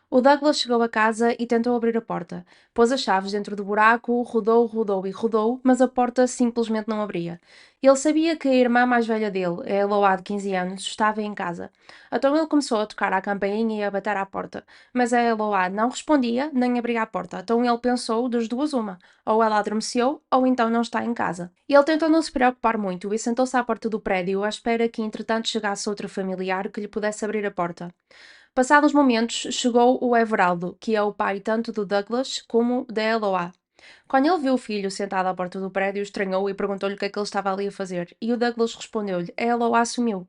O Douglas chegou a casa e tentou abrir a porta. Pôs as chaves dentro do buraco, rodou, rodou e rodou, mas a porta simplesmente não abria. Ele sabia que a irmã mais velha dele, a Eloá de 15 anos, estava em casa. Então ele começou a tocar à campainha e a bater à porta, mas a Eloá não respondia nem abria a porta. Então ele pensou das duas uma, ou ela adormeceu ou então não está em casa. Ele tentou não se preocupar muito e sentou-se à porta do prédio à espera que entretanto chegasse outro familiar que lhe pudesse abrir a porta. Passados momentos, chegou o Everaldo, que é o pai tanto do Douglas como da Eloá. Quando ele viu o filho sentado à porta do prédio, estranhou e perguntou-lhe o que é que ele estava ali a fazer. E o Douglas respondeu-lhe: A Eloá sumiu.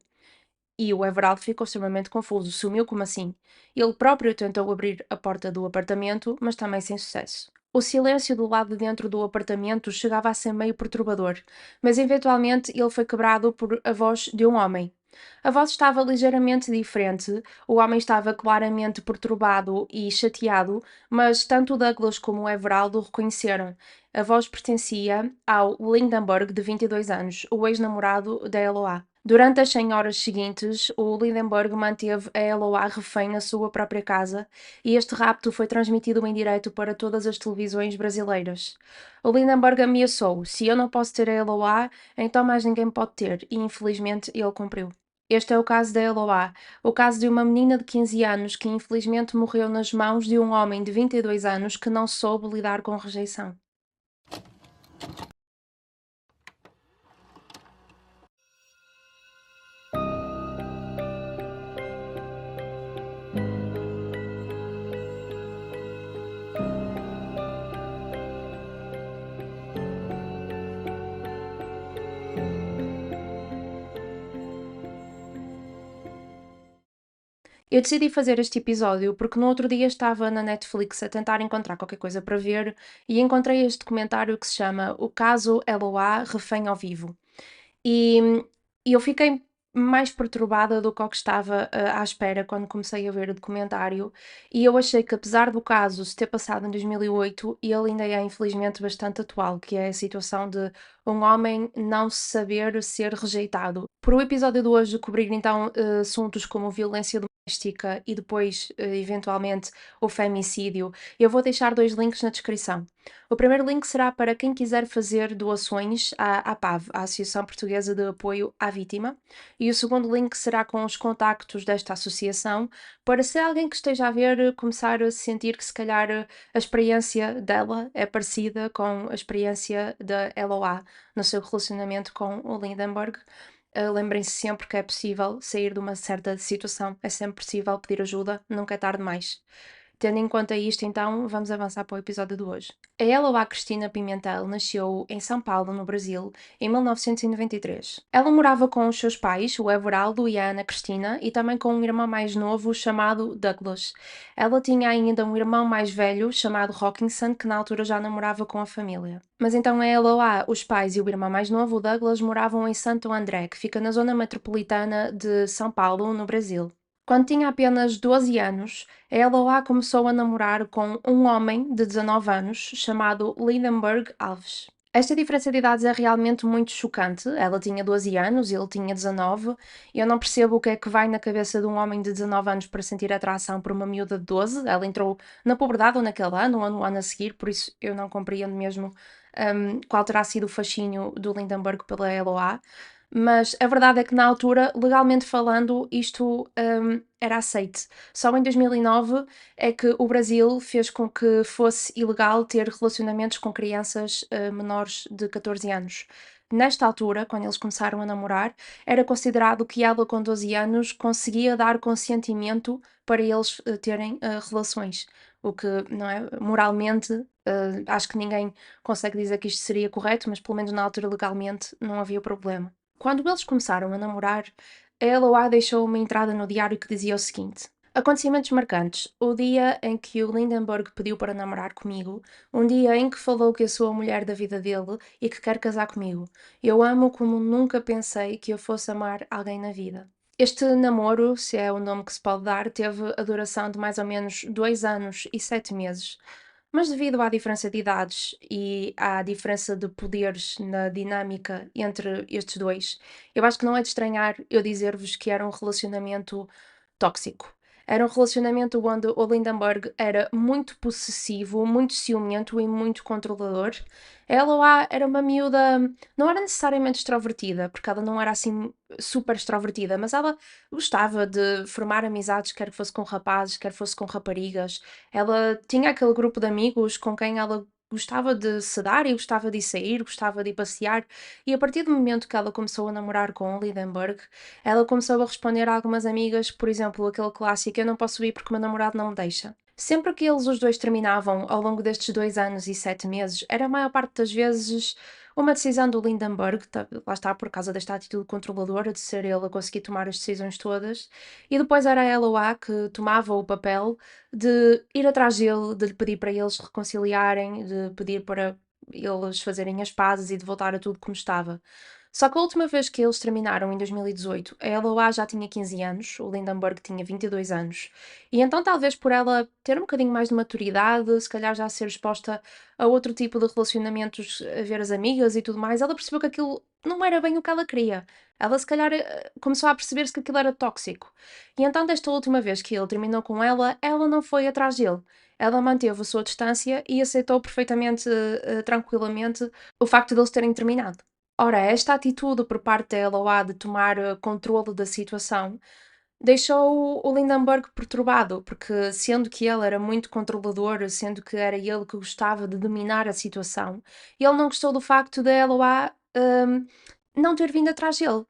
E o Everaldo ficou extremamente confuso. Sumiu como assim? Ele próprio tentou abrir a porta do apartamento, mas também sem sucesso. O silêncio do lado de dentro do apartamento chegava a ser meio perturbador, mas eventualmente ele foi quebrado por a voz de um homem. A voz estava ligeiramente diferente, o homem estava claramente perturbado e chateado, mas tanto o Douglas como o Everaldo reconheceram. A voz pertencia ao Lindenberg, de 22 anos, o ex-namorado da Eloá. Durante as 100 horas seguintes, o Lindenberg manteve a Eloá refém na sua própria casa e este rapto foi transmitido em direto para todas as televisões brasileiras. O Lindenberg ameaçou: se eu não posso ter a Eloá, então mais ninguém pode ter, e infelizmente ele cumpriu. Este é o caso da Eloá, o caso de uma menina de 15 anos que infelizmente morreu nas mãos de um homem de 22 anos que não soube lidar com rejeição. Eu decidi fazer este episódio porque no outro dia estava na Netflix a tentar encontrar qualquer coisa para ver e encontrei este documentário que se chama O Caso Eloá Refém ao Vivo. E, e eu fiquei mais perturbada do que o que estava à espera quando comecei a ver o documentário. E eu achei que, apesar do caso se ter passado em 2008, ele ainda é infelizmente bastante atual, que é a situação de um homem não saber ser rejeitado. Por o episódio de hoje cobrir então assuntos como violência doméstica e depois, eventualmente, o femicídio, eu vou deixar dois links na descrição. O primeiro link será para quem quiser fazer doações à APAV, a Associação Portuguesa de Apoio à Vítima, e o segundo link será com os contactos desta associação, para se alguém que esteja a ver começar a sentir que se calhar a experiência dela é parecida com a experiência da LOA no seu relacionamento com o Lindenberg. Lembrem-se sempre que é possível sair de uma certa situação, é sempre possível pedir ajuda, nunca é tarde demais. Tendo em conta isto, então, vamos avançar para o episódio de hoje. A Eloá Cristina Pimentel nasceu em São Paulo, no Brasil, em 1993. Ela morava com os seus pais, o Everaldo e a Ana Cristina, e também com um irmão mais novo chamado Douglas. Ela tinha ainda um irmão mais velho chamado Rockinson, que na altura já namorava com a família. Mas então a Eloá, os pais e o irmão mais novo, o Douglas, moravam em Santo André, que fica na zona metropolitana de São Paulo, no Brasil. Quando tinha apenas 12 anos, a Eloá começou a namorar com um homem de 19 anos chamado Lindenberg Alves. Esta diferença de idades é realmente muito chocante. Ela tinha 12 anos e ele tinha 19. Eu não percebo o que é que vai na cabeça de um homem de 19 anos para sentir atração por uma miúda de 12. Ela entrou na puberdade ou naquele ano ou no ano a seguir, por isso eu não compreendo mesmo qual terá sido o fascínio do Lindenberg pela Eloá. Mas a verdade é que na altura, legalmente falando, isto era aceite. Só em 2009 é que o Brasil fez com que fosse ilegal ter relacionamentos com crianças menores de 14 anos. Nesta altura, quando eles começaram a namorar, era considerado que ela com 12 anos conseguia dar consentimento para eles terem relações. O que, não é, moralmente, acho que ninguém consegue dizer que isto seria correto, mas pelo menos na altura legalmente não havia problema. Quando eles começaram a namorar, a Eloá deixou uma entrada no diário que dizia o seguinte: acontecimentos marcantes. O dia em que o Lindenberg pediu para namorar comigo, um dia em que falou que eu sou a mulher da vida dele e que quer casar comigo. Eu amo como nunca pensei que eu fosse amar alguém na vida. Este namoro, se é o nome que se pode dar, teve a duração de mais ou menos 2 anos e 7 meses. Mas devido à diferença de idades e à diferença de poderes na dinâmica entre estes dois, eu acho que não é de estranhar eu dizer-vos que era um relacionamento tóxico. Era um relacionamento onde o Lindenberg era muito possessivo, muito ciumento e muito controlador. A Eloá era uma miúda, não era necessariamente extrovertida, porque ela não era assim super extrovertida, mas ela gostava de formar amizades, quer fosse com rapazes, quer fosse com raparigas. Ela tinha aquele grupo de amigos com quem ela gostava de se dar e gostava de ir sair, gostava de ir passear. E a partir do momento que ela começou a namorar com o Lindenberg, ela começou a responder a algumas amigas, por exemplo, aquele clássico: eu não posso ir porque o meu namorado não me deixa. Sempre que eles os dois terminavam ao longo destes 2 anos e 7 meses, era a maior parte das vezes uma decisão do Lindenberg, lá está, por causa desta atitude controladora de ser ele a conseguir tomar as decisões todas, e depois era a Eloá que tomava o papel de ir atrás dele, de lhe pedir para eles se reconciliarem, de pedir para eles fazerem as pazes e de voltar a tudo como estava. Só que a última vez que eles terminaram, em 2018, a Eloá já tinha 15 anos, o Lindenberg tinha 22 anos, e então talvez por ela ter um bocadinho mais de maturidade, se calhar já ser exposta a outro tipo de relacionamentos, a ver as amigas e tudo mais, ela percebeu que aquilo não era bem o que ela queria. Ela se calhar começou a perceber-se que aquilo era tóxico. E então desta última vez que ele terminou com ela não foi atrás dele. Ela manteve a sua distância e aceitou perfeitamente, tranquilamente, o facto de eles terem terminado. Ora, esta atitude por parte da Eloá de tomar controle da situação deixou o Lindenberg perturbado, porque sendo que ele era muito controlador, sendo que era ele que gostava de dominar a situação, ele não gostou do facto da Eloá não ter vindo atrás dele.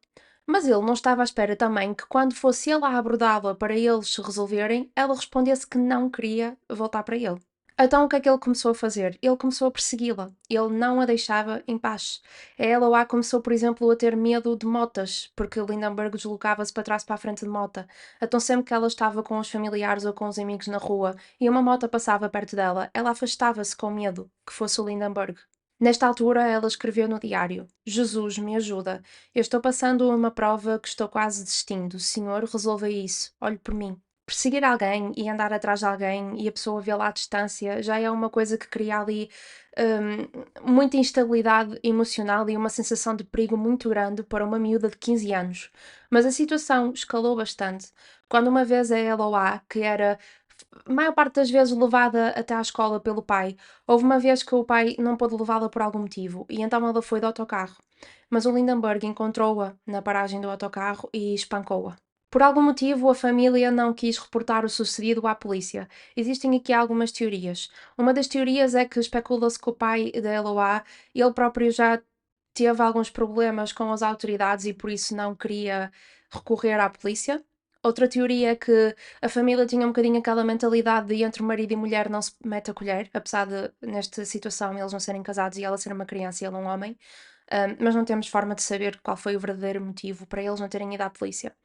Mas ele não estava à espera também que, quando fosse ele a abordá-la para eles se resolverem, ela respondesse que não queria voltar para ele. Então o que é que ele começou a fazer? Ele começou a persegui-la. Ele não a deixava em paz. A Eloá começou, por exemplo, a ter medo de motas, porque Lindenberg deslocava-se para trás e para a frente de mota. Então sempre que ela estava com os familiares ou com os amigos na rua e uma mota passava perto dela, ela afastava-se com medo que fosse o Lindenberg. Nesta altura, ela escreveu no diário: Jesus, me ajuda. Eu estou passando uma prova que estou quase desistindo. Senhor, resolva isso. Olhe por mim. Perseguir alguém e andar atrás de alguém e a pessoa vê-la à distância já é uma coisa que cria ali muita instabilidade emocional e uma sensação de perigo muito grande para uma miúda de 15 anos. Mas a situação escalou bastante quando uma vez a Eloá, que era a maior parte das vezes levada até à escola pelo pai, houve uma vez que o pai não pôde levá-la por algum motivo e então ela foi de autocarro. Mas o Lindenberg encontrou-a na paragem do autocarro e espancou-a. Por algum motivo, a família não quis reportar o sucedido à polícia. Existem aqui algumas teorias. Uma das teorias é que especula-se que o pai da Eloá, ele próprio já teve alguns problemas com as autoridades e por isso não queria recorrer à polícia. Outra teoria é que a família tinha um bocadinho aquela mentalidade de entre marido e mulher não se mete a colher, apesar de, nesta situação, eles não serem casados e ela ser uma criança e ele um homem. Mas não temos forma de saber qual foi o verdadeiro motivo para eles não terem ido à polícia.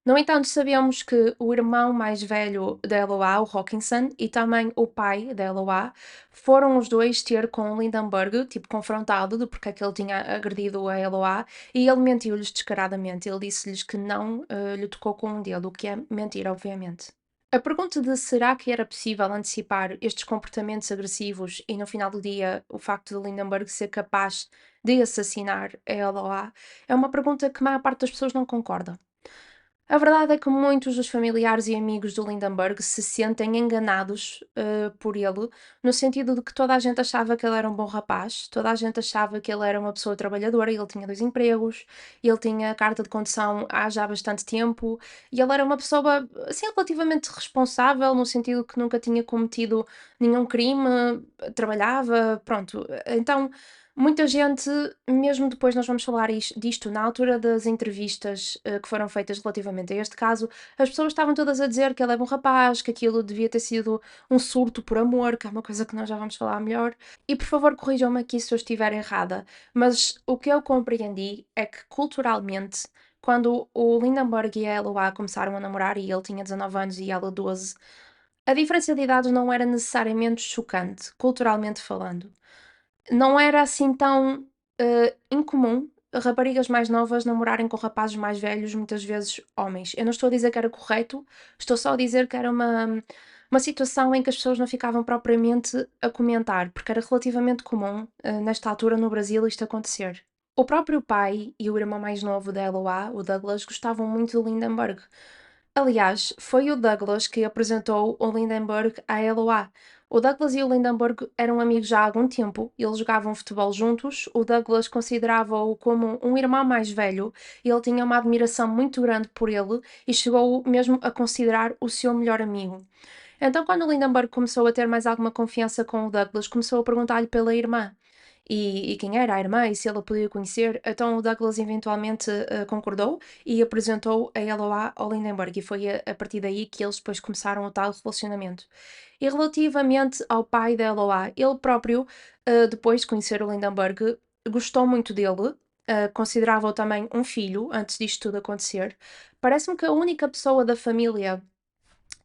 No entanto, sabemos que o irmão mais velho da Eloá, o Hawkinson, e também o pai da Eloá, foram os dois ter com o Lindenberg, tipo, confrontado de porque é que ele tinha agredido a Eloá, e ele mentiu-lhes descaradamente. Ele disse-lhes que não lhe tocou com um dedo, o que é mentira, obviamente. A pergunta de será que era possível antecipar estes comportamentos agressivos e, no final do dia, o facto de Lindenberg ser capaz de assassinar a Eloá é uma pergunta que a maior parte das pessoas não concorda. A verdade é que muitos dos familiares e amigos do Lindenberg se sentem enganados por ele, no sentido de que toda a gente achava que ele era um bom rapaz, toda a gente achava que ele era uma pessoa trabalhadora, ele tinha 2 empregos, ele tinha carta de condução há já bastante tempo, e ele era uma pessoa, assim, relativamente responsável, no sentido que nunca tinha cometido nenhum crime, trabalhava, pronto. Então, muita gente, mesmo depois nós vamos falar disto, na altura das entrevistas que foram feitas relativamente a este caso, as pessoas estavam todas a dizer que ele é bom rapaz, que aquilo devia ter sido um surto por amor, que é uma coisa que nós já vamos falar melhor. E por favor corrijam-me aqui se eu estiver errada, mas o que eu compreendi é que culturalmente, quando o Lindenberg e a Eloá começaram a namorar e ele tinha 19 anos e ela 12, a diferença de idades não era necessariamente chocante, culturalmente falando. Não era assim tão incomum raparigas mais novas namorarem com rapazes mais velhos, muitas vezes homens. Eu não estou a dizer que era correto, estou só a dizer que era uma situação em que as pessoas não ficavam propriamente a comentar, porque era relativamente comum, nesta altura no Brasil, isto acontecer. O próprio pai e o irmão mais novo da Eloá, o Douglas, gostavam muito do Lindenberg. Aliás, foi o Douglas que apresentou o Lindenberg à Eloá. O Douglas e o Lindenberg eram amigos já há algum tempo, eles jogavam futebol juntos. O Douglas considerava-o como um irmão mais velho e ele tinha uma admiração muito grande por ele e chegou mesmo a considerar o seu melhor amigo. Então, quando o Lindenberg começou a ter mais alguma confiança com o Douglas, começou a perguntar-lhe pela irmã. E quem era a irmã e se ela podia conhecer, então o Douglas eventualmente concordou e apresentou a Eloá ao Lindenberg, e foi a partir daí que eles depois começaram o tal relacionamento. E relativamente ao pai da Eloá, ele próprio, depois de conhecer o Lindenberg, gostou muito dele, considerava-o também um filho antes disto tudo acontecer. Parece-me que a única pessoa da família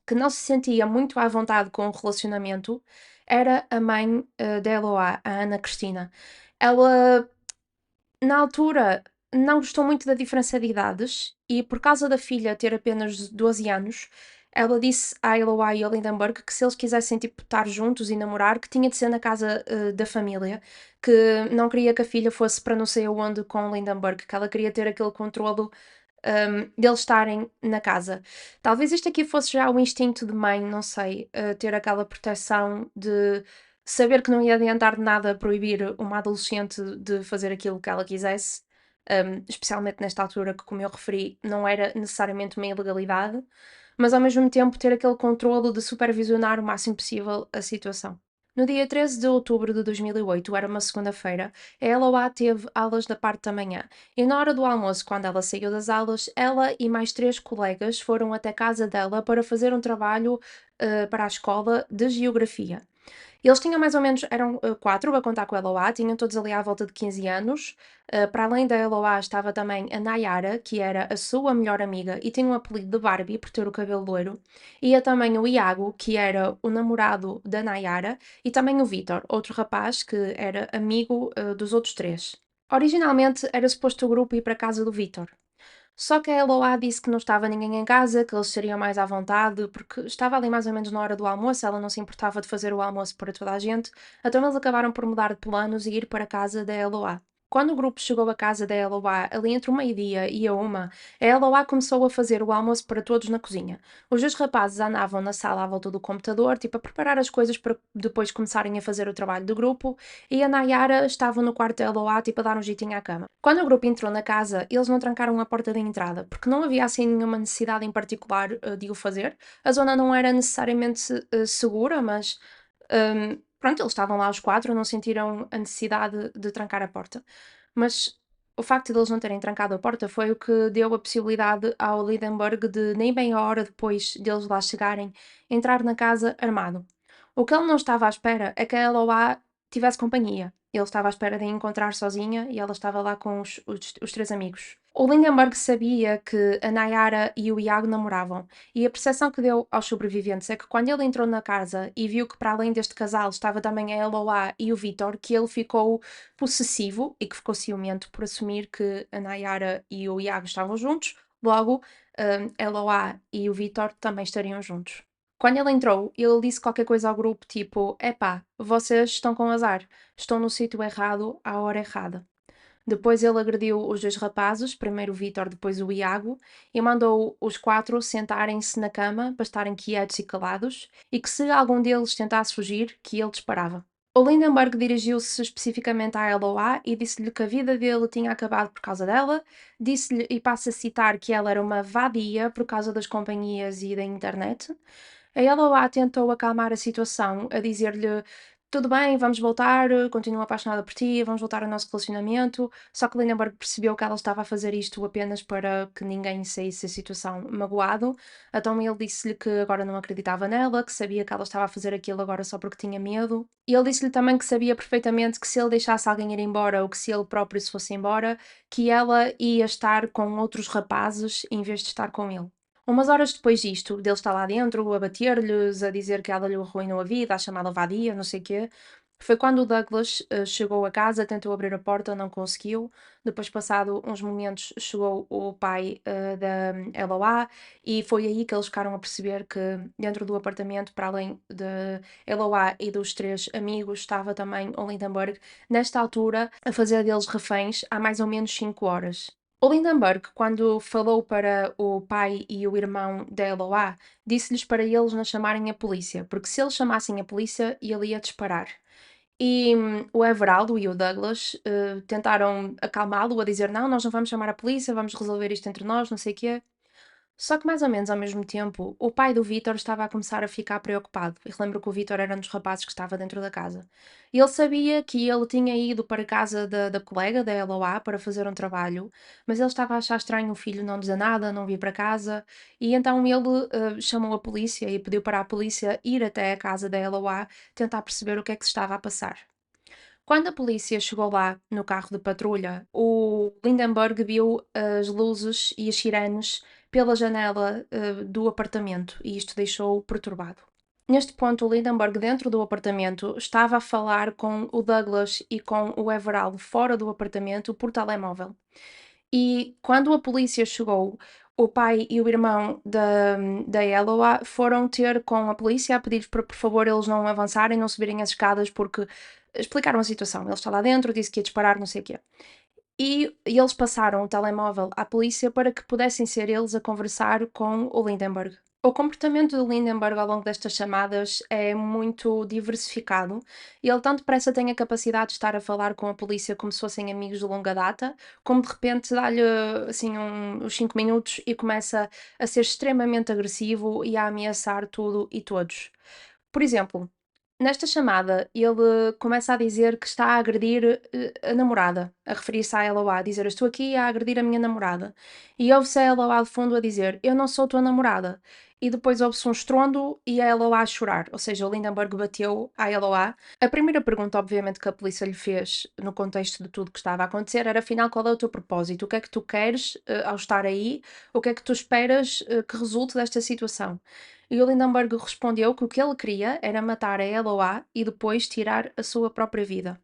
que não se sentia muito à vontade com o relacionamento era a mãe da Eloá, a Ana Cristina. Ela, na altura, não gostou muito da diferença de idades e, por causa da filha ter apenas 12 anos, ela disse à Eloá e ao Lindenberg que se eles quisessem tipo, estar juntos e namorar, que tinha de ser na casa da família, que não queria que a filha fosse para não sei aonde com o Lindenberg, que ela queria ter aquele controlo deles estarem na casa. Talvez isto aqui fosse já o instinto de mãe, não sei, ter aquela proteção de saber que não ia adiantar de nada proibir uma adolescente de fazer aquilo que ela quisesse, especialmente nesta altura que, como eu referi, não era necessariamente uma ilegalidade, mas ao mesmo tempo ter aquele controlo de supervisionar o máximo possível a situação. No dia 13 de outubro de 2008, era uma segunda-feira, a Eloá teve aulas da parte da manhã e na hora do almoço, quando ela saiu das aulas, ela e mais três colegas foram até casa dela para fazer um trabalho para a escola de geografia. Eles tinham mais ou menos, eram 4 a contar com a Eloá, tinham todos ali à volta de 15 anos. Para além da Eloá estava também a Nayara, que era a sua melhor amiga e tinha um apelido de Barbie por ter o cabelo loiro. Ia também o Iago, que era o namorado da Nayara, e também o Vitor, outro rapaz que era amigo dos outros três. Originalmente era suposto o grupo ir para a casa do Vitor. Só que a Eloá disse que não estava ninguém em casa, que eles estariam mais à vontade, porque estava ali mais ou menos na hora do almoço, ela não se importava de fazer o almoço para toda a gente, então eles acabaram por mudar de planos e ir para a casa da Eloá. Quando o grupo chegou à casa da Eloá, ali entre o meio-dia e a Eloá começou a fazer o almoço para todos na cozinha. Os dois rapazes andavam na sala à volta do computador, tipo a preparar as coisas para depois começarem a fazer o trabalho do grupo, e a Nayara estava no quarto da Eloá, tipo a dar um jeitinho à cama. Quando o grupo entrou na casa, eles não trancaram a porta de entrada, porque não havia assim nenhuma necessidade em particular de o fazer. A zona não era necessariamente segura, mas pronto, eles estavam lá os quatro, não sentiram a necessidade de trancar a porta. Mas o facto de eles não terem trancado a porta foi o que deu a possibilidade ao Lindenberg de, nem bem a hora depois deles lá chegarem, entrar na casa armado. O que ele não estava à espera é que a Eloá tivesse companhia. Ele estava à espera de a encontrar sozinha e ela estava lá com os três amigos. O Lindenberg sabia que a Nayara e o Iago namoravam, e a percepção que deu aos sobreviventes é que quando ele entrou na casa e viu que para além deste casal estava também a Eloá e o Vitor, que ele ficou possessivo e que ficou ciumento por assumir que a Nayara e o Iago estavam juntos, logo a Eloá e o Vitor também estariam juntos. Quando ele entrou, ele disse qualquer coisa ao grupo, tipo: Epá, vocês estão com azar, estão no sítio errado, à hora errada. Depois ele agrediu os dois rapazes, primeiro o Vítor, depois o Iago, e mandou os quatro sentarem-se na cama para estarem quietos e calados, e que se algum deles tentasse fugir, que ele disparava. O Lindenberg dirigiu-se especificamente à Eloá e disse-lhe que a vida dele tinha acabado por causa dela, disse-lhe, e passo a citar, que ela era uma vadia por causa das companhias e da internet. A Eloá tentou acalmar a situação, a dizer-lhe: tudo bem, vamos voltar, continuo apaixonada por ti, vamos voltar ao nosso relacionamento. Só que Lindenberg percebeu que ela estava a fazer isto apenas para que ninguém saísse da situação magoado. Então ele disse-lhe que agora não acreditava nela, que sabia que ela estava a fazer aquilo agora só porque tinha medo. E ele disse-lhe também que sabia perfeitamente que se ele deixasse alguém ir embora ou que se ele próprio se fosse embora, que ela ia estar com outros rapazes em vez de estar com ele. Umas horas depois disto, dele estar lá dentro, a bater-lhes, a dizer que ela lhe arruinou a vida, a chamá-la vadia, não sei o quê, foi quando o Douglas chegou a casa, tentou abrir a porta, não conseguiu. Depois, passado uns momentos, chegou o pai da Eloá e foi aí que eles ficaram a perceber que dentro do apartamento, para além de Eloá e dos três amigos, estava também o Lindenberg, nesta altura, a fazer deles reféns há mais ou menos 5 horas. O Lindenberg, quando falou para o pai e o irmão da Eloá, disse-lhes para eles não chamarem a polícia, porque se eles chamassem a polícia, ele ia disparar. E o Everaldo e o Douglas tentaram acalmá-lo, a dizer: Não, nós não vamos chamar a polícia, vamos resolver isto entre nós, não sei o quê. Só que mais ou menos ao mesmo tempo, o pai do Vítor estava a começar a ficar preocupado. E relembro que o Vítor era um dos rapazes que estava dentro da casa. E ele sabia que ele tinha ido para a casa da colega, da LOA, para fazer um trabalho, mas ele estava a achar estranho o filho não dizer nada, não vir para casa, e então ele chamou a polícia e pediu para a polícia ir até a casa da LOA tentar perceber o que é que se estava a passar. Quando a polícia chegou lá no carro de patrulha, o Lindenberg viu as luzes e as sirenes pela janela do apartamento e isto deixou-o perturbado. Neste ponto, o Lindenberg, dentro do apartamento, estava a falar com o Douglas e com o Everaldo fora do apartamento por telemóvel. E quando a polícia chegou, o pai e o irmão da Eloa foram ter com a polícia a pedir para, por favor, eles não avançarem, não subirem as escadas, porque explicaram a situação. Ele está lá dentro, disse que ia disparar, não sei o quê. E eles passaram o telemóvel à polícia para que pudessem ser eles a conversar com o Lindenberg. O comportamento do Lindenberg ao longo destas chamadas é muito diversificado. Ele tanto depressa tem a capacidade de estar a falar com a polícia como se fossem amigos de longa data, como de repente dá-lhe assim uns 5 minutos e começa a ser extremamente agressivo e a ameaçar tudo e todos. Por exemplo, nesta chamada, ele começa a dizer que está a agredir a namorada, a referir-se à Eloá, a dizer: Estou aqui a agredir a minha namorada. E ouve-se a Eloá de fundo a dizer: Eu não sou tua namorada. E depois ouve-se um estrondo e a Eloá a chorar. Ou seja, o Lindenberg bateu à Eloá. A primeira pergunta, obviamente, que a polícia lhe fez no contexto de tudo que estava a acontecer era: afinal, qual é o teu propósito? O que é que tu queres ao estar aí? O que é que tu esperas que resulte desta situação? E o Lindenberg respondeu que o que ele queria era matar a Eloá e depois tirar a sua própria vida.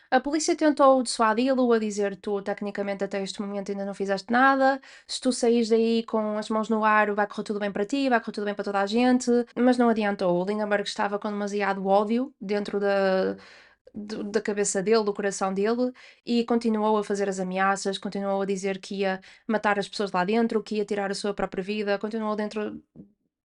A polícia tentou dissuadi-lo a dizer: Tu, tecnicamente, até este momento ainda não fizeste nada. Se tu saís daí com as mãos no ar, vai correr tudo bem para ti, vai correr tudo bem para toda a gente. Mas não adiantou. O Lindenberg estava com demasiado ódio dentro da cabeça dele, do coração dele, e continuou a fazer as ameaças, continuou a dizer que ia matar as pessoas lá dentro, que ia tirar a sua própria vida, continuou dentro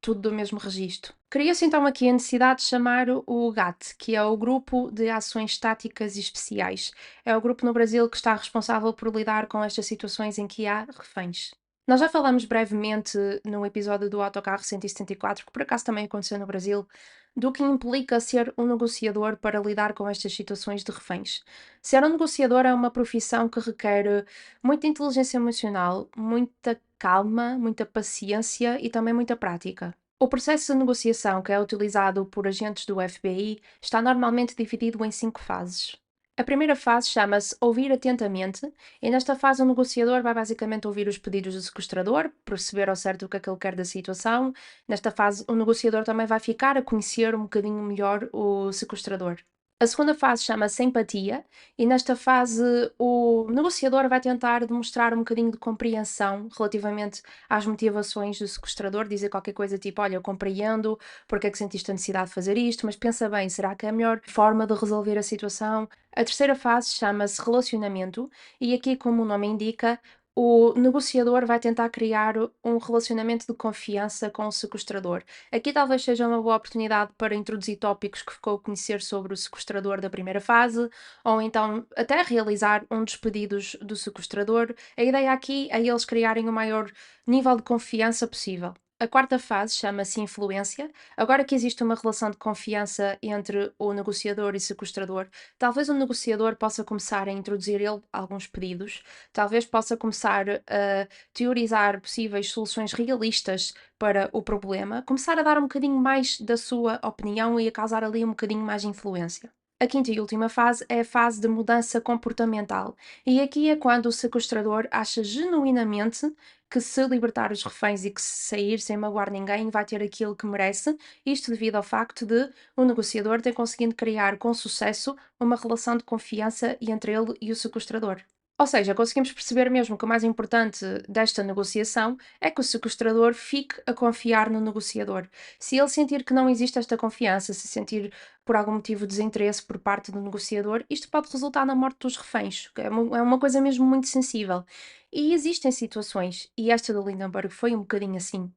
tudo do mesmo registro. Cria-se então aqui a necessidade de chamar o GAT, que é o Grupo de Ações Táticas e Especiais. É o grupo no Brasil que está responsável por lidar com estas situações em que há reféns. Nós já falamos brevemente no episódio do Autocarro 174, que por acaso também aconteceu no Brasil, do que implica ser um negociador para lidar com estas situações de reféns. Ser um negociador é uma profissão que requer muita inteligência emocional, muita calma, muita paciência e também muita prática. O processo de negociação que é utilizado por agentes do FBI está normalmente dividido em 5 fases. A primeira fase chama-se ouvir atentamente, e nesta fase o negociador vai basicamente ouvir os pedidos do sequestrador, perceber ao certo o que é que ele quer da situação. Nesta fase, o negociador também vai ficar a conhecer um bocadinho melhor o sequestrador. A segunda fase chama-se empatia, e nesta fase o negociador vai tentar demonstrar um bocadinho de compreensão relativamente às motivações do sequestrador, dizer qualquer coisa tipo: Olha, eu compreendo porque é que sentiste a necessidade de fazer isto, mas pensa bem, será que é a melhor forma de resolver a situação? A terceira fase chama-se relacionamento, e aqui, como o nome indica, o negociador vai tentar criar um relacionamento de confiança com o sequestrador. Aqui talvez seja uma boa oportunidade para introduzir tópicos que ficou a conhecer sobre o sequestrador da primeira fase, ou então até realizar um dos pedidos do sequestrador. A ideia aqui é eles criarem o maior nível de confiança possível. A quarta fase chama-se influência. Agora que existe uma relação de confiança entre o negociador e sequestrador, talvez o negociador possa começar a introduzir ele alguns pedidos, talvez possa começar a teorizar possíveis soluções realistas para o problema, começar a dar um bocadinho mais da sua opinião e a causar ali um bocadinho mais de influência. A quinta e última fase é a fase de mudança comportamental, e aqui é quando o sequestrador acha genuinamente que se libertar os reféns e que se sair sem magoar ninguém vai ter aquilo que merece, isto devido ao facto de o negociador ter conseguido criar com sucesso uma relação de confiança entre ele e o sequestrador. Ou seja, conseguimos perceber mesmo que o mais importante desta negociação é que o sequestrador fique a confiar no negociador. Se ele sentir que não existe esta confiança, se sentir por algum motivo de desinteresse por parte do negociador, isto pode resultar na morte dos reféns, que é uma coisa mesmo muito sensível. E existem situações, e esta do Lindenberg foi um bocadinho assim,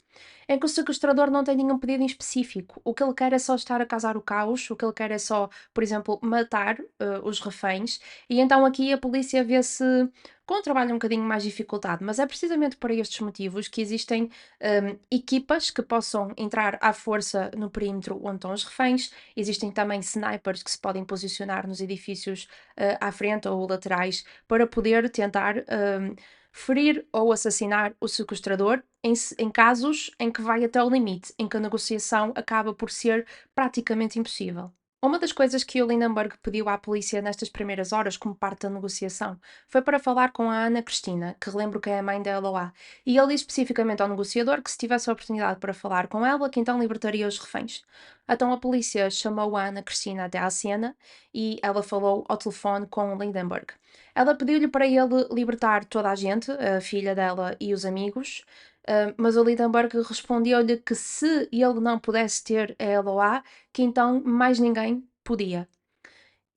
em que o sequestrador não tem nenhum pedido em específico. O que ele quer é só estar a causar o caos, o que ele quer é só, por exemplo, matar os reféns, e então aqui a polícia vê-se com um trabalho um bocadinho mais dificultado, mas é precisamente por estes motivos que existem equipas que possam entrar à força no perímetro onde estão os reféns, existem também snipers que se podem posicionar nos edifícios à frente ou laterais para poder tentar ferir ou assassinar o sequestrador em casos em que vai até o limite, em que a negociação acaba por ser praticamente impossível. Uma das coisas que o Lindenberg pediu à polícia nestas primeiras horas, como parte da negociação, foi para falar com a Ana Cristina, que relembro que é a mãe da Eloá, e ele disse especificamente ao negociador que se tivesse a oportunidade para falar com ela, que então libertaria os reféns. Então a polícia chamou a Ana Cristina até à cena e ela falou ao telefone com o Lindenberg. Ela pediu-lhe para ele libertar toda a gente, a filha dela e os amigos, mas o Lindenberg respondeu-lhe que se ele não pudesse ter a Eloá, que então mais ninguém podia.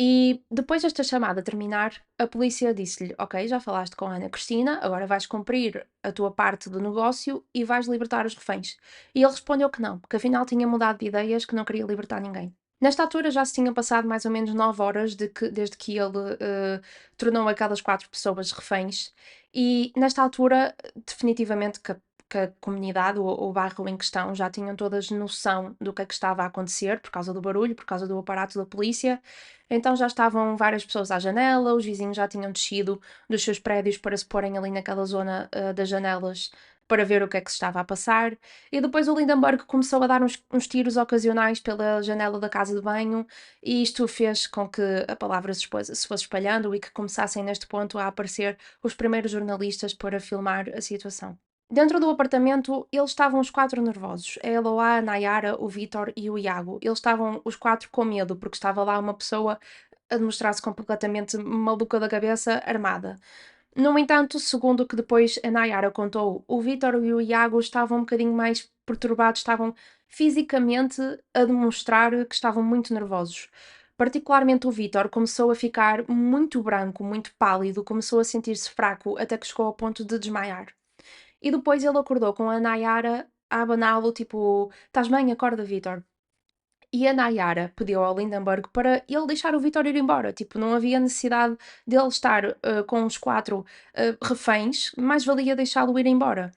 E depois desta chamada terminar, a polícia disse-lhe: Ok, já falaste com a Ana Cristina, agora vais cumprir a tua parte do negócio e vais libertar os reféns. E ele respondeu que não, que afinal tinha mudado de ideias, que não queria libertar ninguém. Nesta altura já se tinham passado mais ou menos 9 horas desde que ele tornou aquelas 4 pessoas reféns, e nesta altura, definitivamente que a comunidade, o bairro em questão, já tinham todas noção do que é que estava a acontecer, por causa do barulho, por causa do aparato da polícia. Então já estavam várias pessoas à janela, os vizinhos já tinham descido dos seus prédios para se porem ali naquela zona das janelas para ver o que é que se estava a passar. E depois o Lindenberg começou a dar uns tiros ocasionais pela janela da casa de banho, e isto fez com que a palavra se fosse espalhando e que começassem neste ponto a aparecer os primeiros jornalistas para filmar a situação. Dentro do apartamento, eles estavam os 4 nervosos. A Eloá, a Nayara, o Vítor e o Iago. Eles estavam os 4 com medo, porque estava lá uma pessoa a demonstrar-se completamente maluca da cabeça, armada. No entanto, segundo o que depois a Nayara contou, o Vítor e o Iago estavam um bocadinho mais perturbados, estavam fisicamente a demonstrar que estavam muito nervosos. Particularmente o Vítor começou a ficar muito branco, muito pálido, começou a sentir-se fraco, até que chegou ao ponto de desmaiar. E depois ele acordou com a Nayara a abaná-lo, tipo: "Estás bem? Acorda, Vítor." E a Nayara pediu ao Lindenberg para ele deixar o Vítor ir embora, tipo, não havia necessidade dele estar com os 4 reféns, mais valia deixá-lo ir embora.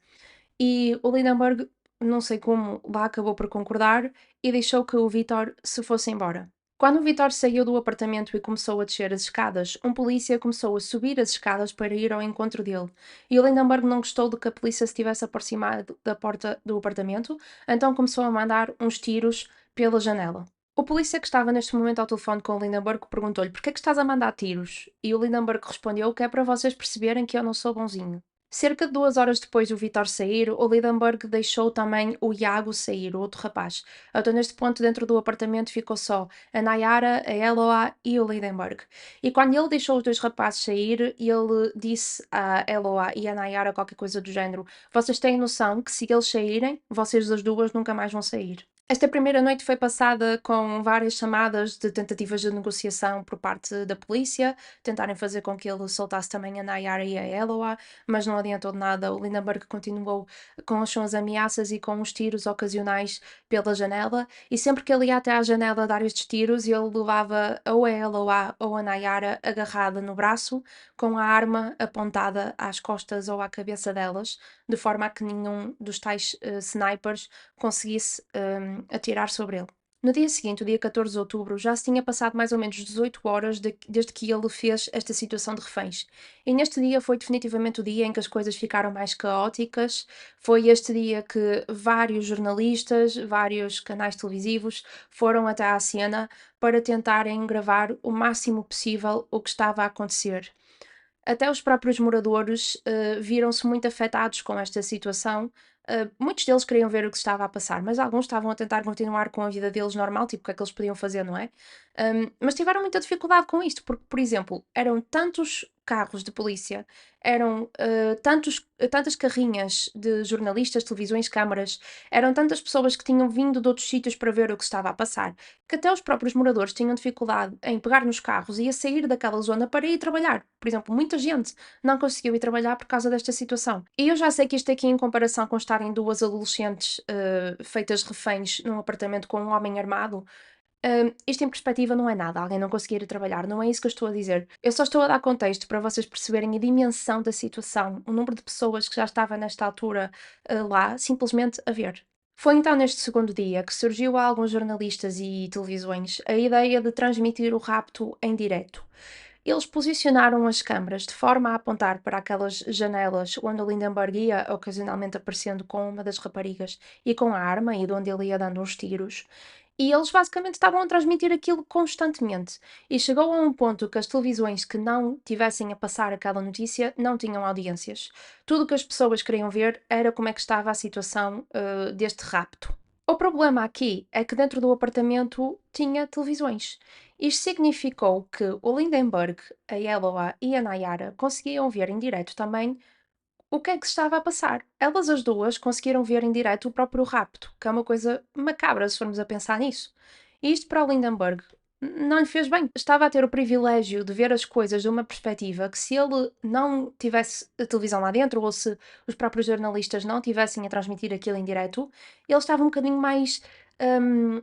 E o Lindenberg, não sei como, lá acabou por concordar e deixou que o Vítor se fosse embora. Quando o Vítor saiu do apartamento e começou a descer as escadas, um polícia começou a subir as escadas para ir ao encontro dele. E o Lindenberg não gostou de que a polícia se tivesse aproximado da porta do apartamento, então começou a mandar uns tiros pela janela. O polícia que estava neste momento ao telefone com o Lindenberg perguntou-lhe: "Por que é que estás a mandar tiros?" E o Lindenberg respondeu que é para vocês perceberem que eu não sou bonzinho. Cerca de 2 horas depois do Vitor sair, o Lindenberg deixou também o Iago sair, o outro rapaz. Então, neste ponto, dentro do apartamento ficou só a Nayara, a Eloa e o Lindenberg. E quando ele deixou os 2 rapazes sair, ele disse a Eloa e a Nayara qualquer coisa do género: Vocês têm noção que se eles saírem, vocês as duas nunca mais vão sair. Esta primeira noite foi passada com várias chamadas de tentativas de negociação por parte da polícia, tentarem fazer com que ele soltasse também a Nayara e a Eloa, mas não adiantou de nada. O Lindenberg continuou com as suas ameaças e com os tiros ocasionais pela janela, e sempre que ele ia até à janela dar estes tiros, ele levava ou a Eloa ou a Nayara agarrada no braço, com a arma apontada às costas ou à cabeça delas, de forma a que nenhum dos tais snipers conseguisse atirar sobre ele. No dia seguinte, o dia 14 de outubro, já se tinha passado mais ou menos 18 horas desde que ele fez esta situação de reféns. E neste dia foi definitivamente o dia em que as coisas ficaram mais caóticas. Foi este dia que vários jornalistas, vários canais televisivos foram até à cena para tentarem gravar o máximo possível o que estava a acontecer. Até os próprios moradores viram-se muito afetados com esta situação. Muitos deles queriam ver o que se estava a passar, mas alguns estavam a tentar continuar com a vida deles normal, tipo, o que é que eles podiam fazer, não é? Mas tiveram muita dificuldade com isto, porque, por exemplo, eram tantos carros de polícia eram tantas carrinhas de jornalistas, televisões, câmaras, eram tantas pessoas que tinham vindo de outros sítios para ver o que estava a passar, que até os próprios moradores tinham dificuldade em pegar nos carros e a sair daquela zona para ir trabalhar. Por exemplo, muita gente não conseguiu ir trabalhar por causa desta situação. E eu já sei que isto aqui, em comparação com estarem duas adolescentes feitas reféns num apartamento com um homem armado, isto em perspectiva não é nada, alguém não conseguir ir trabalhar, não é isso que eu estou a dizer. Eu só estou a dar contexto para vocês perceberem a dimensão da situação, o número de pessoas que já estava nesta altura lá, simplesmente a ver. Foi então neste segundo dia que surgiu a alguns jornalistas e televisões a ideia de transmitir o rapto em direto. Eles posicionaram as câmaras de forma a apontar para aquelas janelas onde o Lindenberg ia ocasionalmente aparecendo com uma das raparigas e com a arma e de onde ele ia dando uns tiros. E eles basicamente estavam a transmitir aquilo constantemente. E chegou a um ponto que as televisões que não tivessem a passar aquela notícia não tinham audiências. Tudo o que as pessoas queriam ver era como é que estava a situação deste rapto. O problema aqui é que dentro do apartamento tinha televisões. Isto significou que o Lindenberg, a Eloa e a Nayara conseguiam ver em direto também o que é que se estava a passar. Elas as duas conseguiram ver em direto o próprio rapto, que é uma coisa macabra se formos a pensar nisso. E isto para o Lindenberg não lhe fez bem. Estava a ter o privilégio de ver as coisas de uma perspectiva que, se ele não tivesse a televisão lá dentro, ou se os próprios jornalistas não tivessem a transmitir aquilo em direto, ele estava um bocadinho mais hum,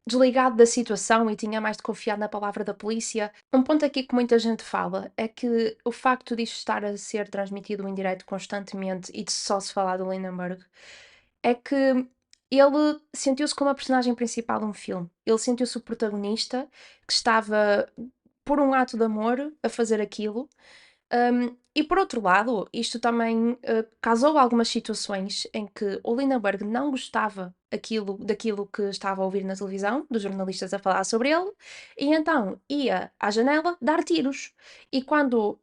desligado da situação e tinha mais de confiar na palavra da polícia. Um ponto aqui que muita gente fala é que o facto disto estar a ser transmitido em direto constantemente e de só se falar do Lindenberg é que ele sentiu-se como a personagem principal de um filme. Ele sentiu-se o protagonista que estava, por um ato de amor, a fazer aquilo. E por outro lado, isto também causou algumas situações em que o Lindenberg não gostava daquilo que estava a ouvir na televisão, dos jornalistas a falar sobre ele, e então ia à janela dar tiros. E quando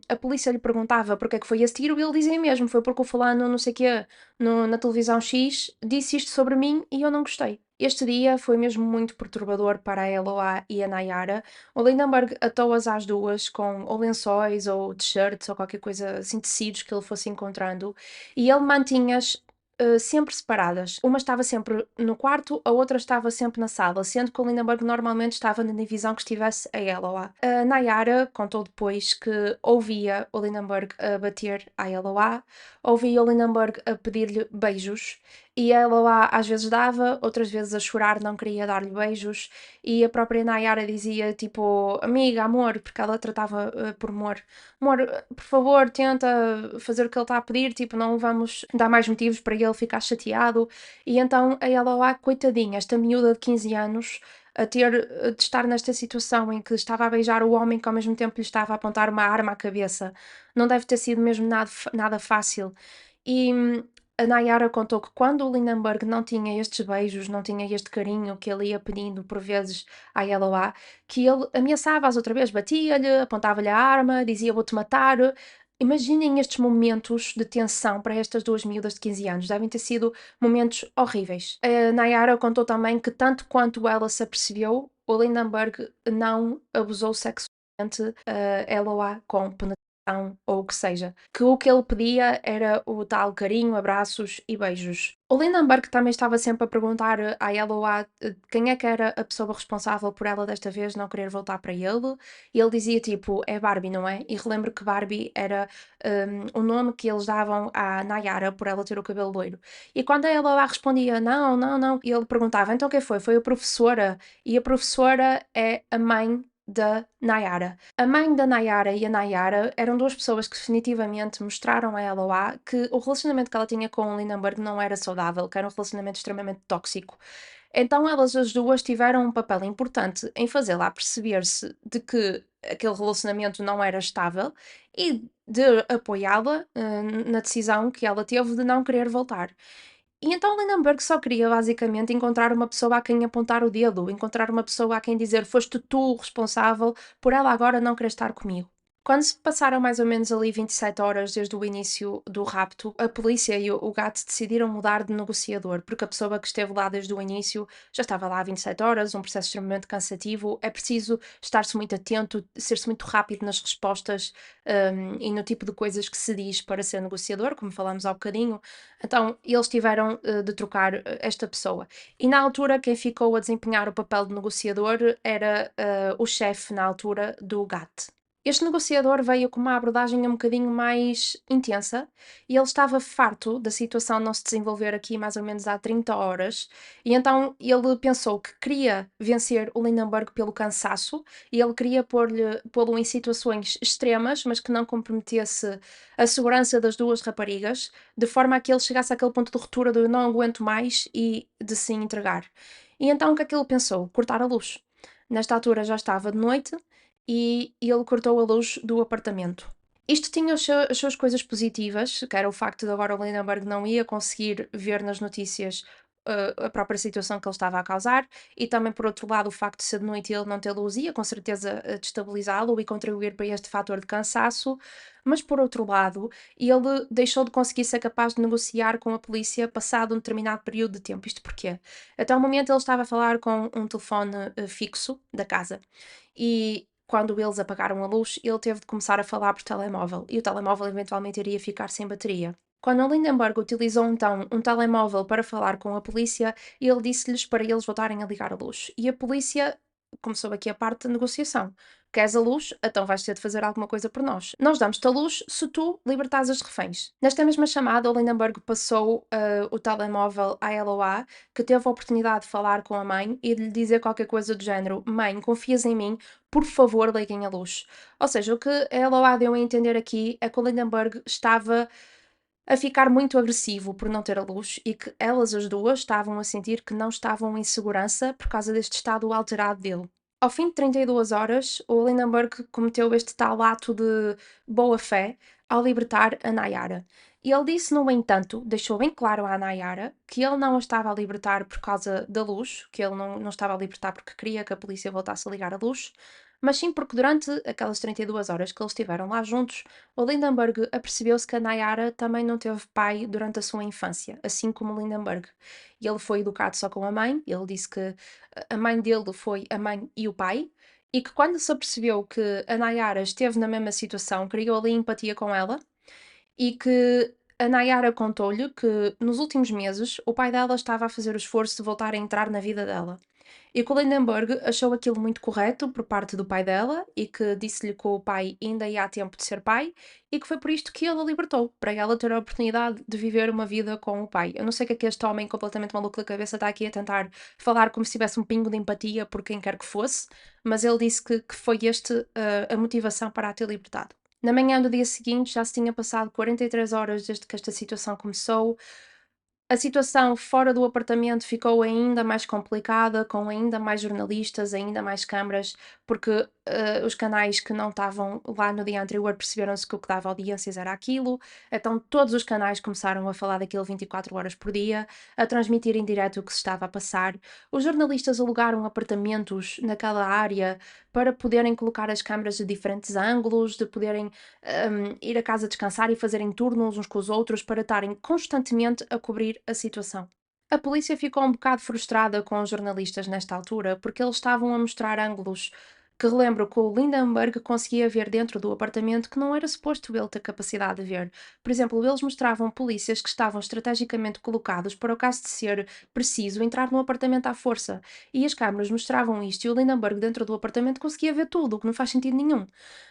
a polícia lhe perguntava porque é que foi esse tiro, ele dizia mesmo: foi porque o fulano, não sei o quê, na televisão X, disse isto sobre mim e eu não gostei. Este dia foi mesmo muito perturbador para a Eloá e a Nayara. O Lindenberg atou-as às duas com ou lençóis ou t-shirts ou qualquer coisa assim, tecidos que ele fosse encontrando, e ele mantinha-as sempre separadas. Uma estava sempre no quarto, a outra estava sempre na sala, sendo que o Lindenberg normalmente estava na divisão que estivesse a Eloá. A Nayara contou depois que ouvia o Lindenberg a bater à Eloá, ouvia o Lindenberg a pedir-lhe beijos, e a Eloá às vezes dava, outras vezes a chorar não queria dar-lhe beijos, e a própria Nayara dizia tipo, amiga, amor, porque ela tratava por amor, amor, por favor, tenta fazer o que ele está a pedir, tipo, não vamos dar mais motivos para ele ficar chateado. E então a ela lá, coitadinha, esta miúda de 15 anos, a ter de estar nesta situação em que estava a beijar o homem que ao mesmo tempo lhe estava a apontar uma arma à cabeça, não deve ter sido mesmo nada fácil. E a Nayara contou que quando o Lindenberg não tinha estes beijos, não tinha este carinho que ele ia pedindo por vezes à Eloá, que ele ameaçava-as outra vez, batia-lhe, apontava-lhe a arma, dizia vou-te matar. Imaginem estes momentos de tensão para estas duas miúdas de 15 anos. Devem ter sido momentos horríveis. A Nayara contou também que, tanto quanto ela se apercebeu, o Lindenberg não abusou sexualmente a Eloá com penetração ou o que seja. Que o que ele pedia era o tal carinho, abraços e beijos. O Lindenberg também estava sempre a perguntar à Eloá quem é que era a pessoa responsável por ela desta vez não querer voltar para ele. E ele dizia tipo, é Barbie, não é? E relembro que Barbie era o nome que eles davam à Nayara por ela ter o cabelo loiro. E quando ela lá respondia, não, não, não, e ele perguntava, então quem foi? Foi a professora. E a professora é a mãe da Nayara. A mãe da Nayara e a Nayara eram duas pessoas que definitivamente mostraram a Eloá que o relacionamento que ela tinha com o Lindenberg não era saudável, que era um relacionamento extremamente tóxico. Então elas as duas tiveram um papel importante em fazê-la perceber-se de que aquele relacionamento não era estável e de apoiá-la na decisão que ela teve de não querer voltar. E então Lindenberg só queria basicamente encontrar uma pessoa a quem apontar o dedo, encontrar uma pessoa a quem dizer foste tu o responsável por ela agora não querer estar comigo. Quando se passaram mais ou menos ali 27 horas desde o início do rapto, a polícia e o GAT decidiram mudar de negociador, porque a pessoa que esteve lá desde o início já estava lá há 27 horas, um processo extremamente cansativo. É preciso estar-se muito atento, ser-se muito rápido nas respostas, e no tipo de coisas que se diz para ser negociador, como falámos há bocadinho. Então, eles tiveram de trocar esta pessoa. E na altura, quem ficou a desempenhar o papel de negociador era o chefe, na altura, do GAT. Este negociador veio com uma abordagem um bocadinho mais intensa e ele estava farto da situação não se desenvolver aqui mais ou menos há 30 horas, e então ele pensou que queria vencer o Lindenberg pelo cansaço e ele queria pô-lo em situações extremas, mas que não comprometesse a segurança das duas raparigas, de forma a que ele chegasse àquele ponto de ruptura de eu não aguento mais e de se entregar. E então o que é que ele pensou? Cortar a luz. Nesta altura já estava de noite e ele cortou a luz do apartamento. Isto tinha as suas coisas positivas, que era o facto de agora o Lindenberg não ia conseguir ver nas notícias a própria situação que ele estava a causar, e também, por outro lado, o facto de ser de noite e ele não ter luz ia com certeza destabilizá-lo e contribuir para este fator de cansaço, mas por outro lado, ele deixou de conseguir ser capaz de negociar com a polícia passado um determinado período de tempo. Isto porquê? Até o momento ele estava a falar com um telefone fixo da casa e quando eles apagaram a luz, ele teve de começar a falar por telemóvel e o telemóvel eventualmente iria ficar sem bateria. Quando o Lindenberg utilizou então um telemóvel para falar com a polícia, ele disse-lhes para eles voltarem a ligar a luz. E a polícia começou aqui a parte da negociação. Queres a luz? Então vais ter de fazer alguma coisa por nós. Nós damos-te a luz se tu libertares as reféns. Nesta mesma chamada, o Lindenberg passou o telemóvel à LOA, que teve a oportunidade de falar com a mãe e de lhe dizer qualquer coisa do género: Mãe, confias em mim? Por favor, liguem a luz. Ou seja, o que a LOA deu a entender aqui é que o Lindenberg estava a ficar muito agressivo por não ter a luz e que elas as duas estavam a sentir que não estavam em segurança por causa deste estado alterado dele. Ao fim de 32 horas, o Lindenberg cometeu este tal ato de boa-fé ao libertar a Nayara. E ele disse, no entanto, deixou bem claro à Nayara que ele não a estava a libertar por causa da luz, que ele não estava a libertar porque queria que a polícia voltasse a ligar a luz, mas sim porque durante aquelas 32 horas que eles estiveram lá juntos, o Lindenberg apercebeu-se que a Nayara também não teve pai durante a sua infância, assim como o Lindenberg. E ele foi educado só com a mãe, ele disse que a mãe dele foi a mãe e o pai, e que quando se apercebeu que a Nayara esteve na mesma situação, criou ali empatia com ela, e que a Nayara contou-lhe que nos últimos meses o pai dela estava a fazer o esforço de voltar a entrar na vida dela. E que o Lindenberg achou aquilo muito correto por parte do pai dela e que disse-lhe que o pai ainda ia a tempo de ser pai e que foi por isto que ele a libertou, para ela ter a oportunidade de viver uma vida com o pai. Eu não sei o que é que este homem completamente maluco da cabeça está aqui a tentar falar como se tivesse um pingo de empatia por quem quer que fosse, mas ele disse que foi a motivação para a ter libertado. Na manhã do dia seguinte já se tinha passado 43 horas desde que esta situação começou. A situação fora do apartamento ficou ainda mais complicada, com ainda mais jornalistas, ainda mais câmaras, porque os canais que não estavam lá no dia anterior perceberam-se que o que dava audiências era aquilo, então todos os canais começaram a falar daquilo 24 horas por dia, a transmitir em direto o que se estava a passar. Os jornalistas alugaram apartamentos naquela área para poderem colocar as câmaras de diferentes ângulos, de poderem ir a casa descansar e fazerem turnos uns com os outros para estarem constantemente a cobrir a situação. A polícia ficou um bocado frustrada com os jornalistas nesta altura porque eles estavam a mostrar ângulos que relembro que o Lindenberg conseguia ver dentro do apartamento que não era suposto ele ter capacidade de ver. Por exemplo, eles mostravam polícias que estavam estrategicamente colocados para o caso de ser preciso entrar no apartamento à força. E as câmaras mostravam isto e o Lindenberg dentro do apartamento conseguia ver tudo, o que não faz sentido nenhum.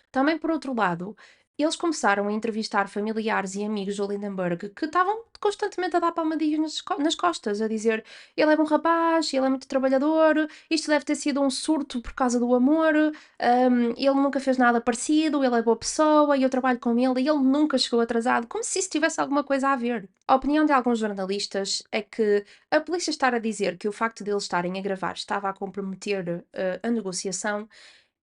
Também, por outro lado, eles começaram a entrevistar familiares e amigos do Lindenberg que estavam constantemente a dar palmadinhos nas costas, a dizer ele é bom rapaz, ele é muito trabalhador, isto deve ter sido um surto por causa do amor, ele nunca fez nada parecido, ele é boa pessoa e eu trabalho com ele e ele nunca chegou atrasado, como se isso tivesse alguma coisa a ver. A opinião de alguns jornalistas é que a polícia estar a dizer que o facto de eles estarem a gravar estava a comprometer a negociação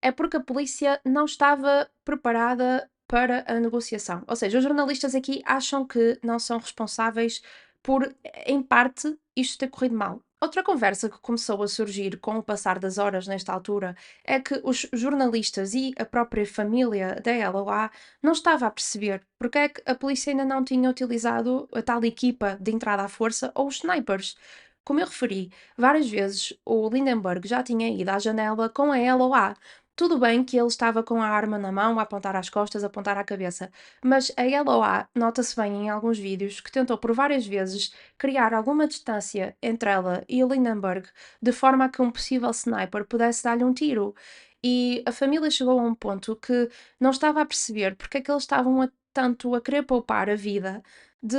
é porque a polícia não estava preparada para a negociação. Ou seja, os jornalistas aqui acham que não são responsáveis por, em parte, isto ter corrido mal. Outra conversa que começou a surgir com o passar das horas nesta altura é que os jornalistas e a própria família da LOA não estava a perceber porque é que a polícia ainda não tinha utilizado a tal equipa de entrada à força ou os snipers. Como eu referi, várias vezes o Lindenberg já tinha ido à janela com a LOA. Tudo bem que ele estava com a arma na mão, a apontar às costas, a apontar à cabeça, mas a LOA nota-se bem em alguns vídeos que tentou por várias vezes criar alguma distância entre ela e o Lindenberg, de forma a que um possível sniper pudesse dar-lhe um tiro. E a família chegou a um ponto que não estava a perceber porque é que eles estavam tanto a querer poupar a vida de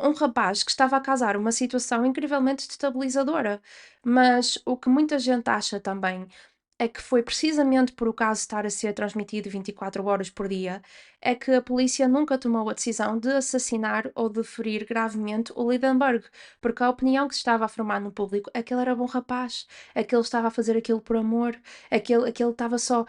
um rapaz que estava a causar uma situação incrivelmente destabilizadora. Mas o que muita gente acha também é que foi precisamente por o caso estar a ser transmitido 24 horas por dia, é que a polícia nunca tomou a decisão de assassinar ou de ferir gravemente o Lindenberg, porque a opinião que se estava a formar no público é que ele era bom rapaz, é que ele estava a fazer aquilo por amor, é que ele estava só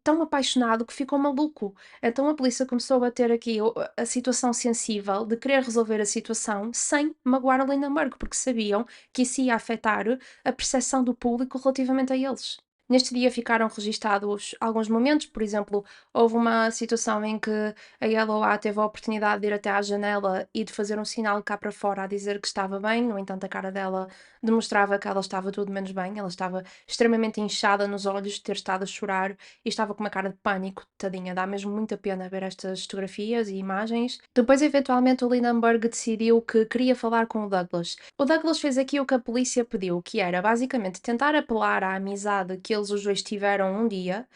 tão apaixonado que ficou maluco. Então a polícia começou a ter aqui a situação sensível de querer resolver a situação sem magoar o Lindenberg, porque sabiam que isso ia afetar a percepção do público relativamente a eles. Neste dia ficaram registados alguns momentos, por exemplo, houve uma situação em que a LOA teve a oportunidade de ir até à janela e de fazer um sinal cá para fora a dizer que estava bem, no entanto a cara dela demonstrava que ela estava tudo menos bem, ela estava extremamente inchada nos olhos de ter estado a chorar e estava com uma cara de pânico, tadinha, dá mesmo muita pena ver estas fotografias e imagens. Depois, eventualmente, o Lindenberg decidiu que queria falar com o Douglas. O Douglas fez aqui o que a polícia pediu, que era basicamente tentar apelar à amizade que eles os dois tiveram um dia